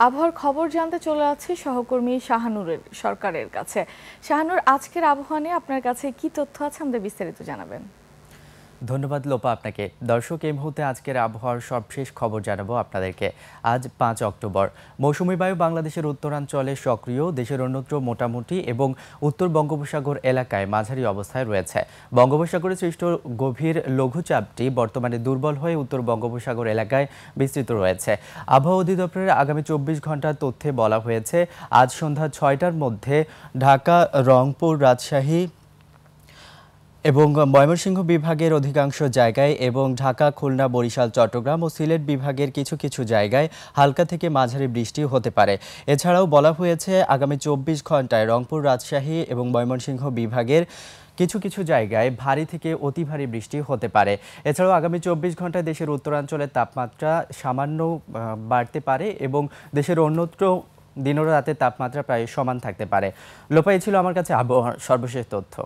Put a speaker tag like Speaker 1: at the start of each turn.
Speaker 1: আবহাওয়ার খবর জানতে চলে আছি সহকর্মী শাহানুরের সরকারের কাছে। শাহানুর, আজকের আবহাওয়া নিয়ে আপনার কাছে কি তথ্য আছে, আমাদের বিস্তারিত জানাবেন।
Speaker 2: ধন্যবাদ লোপা আপনাকে। দর্শক, এই মুহূর্তে আজকের আবহাওয়ার সবশেষ খবর জানাবো আপনাদেরকে। আজ ৫ অক্টোবর। মৌসুমী বায়ু বাংলাদেশের উত্তরাঞ্চলে সক্রিয়, দেশের অন্যত্র মোটামুটি এবং উত্তর বঙ্গোপসাগর এলাকায় মাঝারি অবস্থায় রয়েছে। বঙ্গোপসাগরে সৃষ্ট গভীর লঘুচাপটি বর্তমানে দুর্বল হয়ে উত্তর বঙ্গোপসাগর এলাকায় বিস্তৃত রয়েছে। আবহাওয়া অধিদপ্তরের আগামী ২৪ ঘন্টার তথ্যে বলা হয়েছে, আজ সন্ধ্যা ৬টার মধ্যে ঢাকা, রংপুর, রাজশাহী এবং ময়মনসিংহ বিভাগের অধিকাংশ জায়গায় এবং ঢাকা, খুলনা, বরিশাল, চট্টগ্রাম ও সিলেট বিভাগের কিছু কিছু জায়গায় হালকা থেকে মাঝারি বৃষ্টি হতে পারে। এছাড়াও বলা হয়েছে, আগামী ২৪ ঘন্টায় রংপুর, রাজশাহী এবং ময়মনসিংহ বিভাগের কিছু কিছু জায়গায় ভারী থেকে অতি ভারী বৃষ্টি হতে পারে। এছাড়াও আগামী ২৪ ঘন্টায় দেশের উত্তরাঞ্চলের তাপমাত্রা সামান্য বাড়তে পারে এবং দেশের অন্যত্র দিন ও রাতের তাপমাত্রা প্রায় সমান থাকতে পারে। লোপা, এই ছিল আমার কাছে আবহাওয়ার সর্বশেষ তথ্য।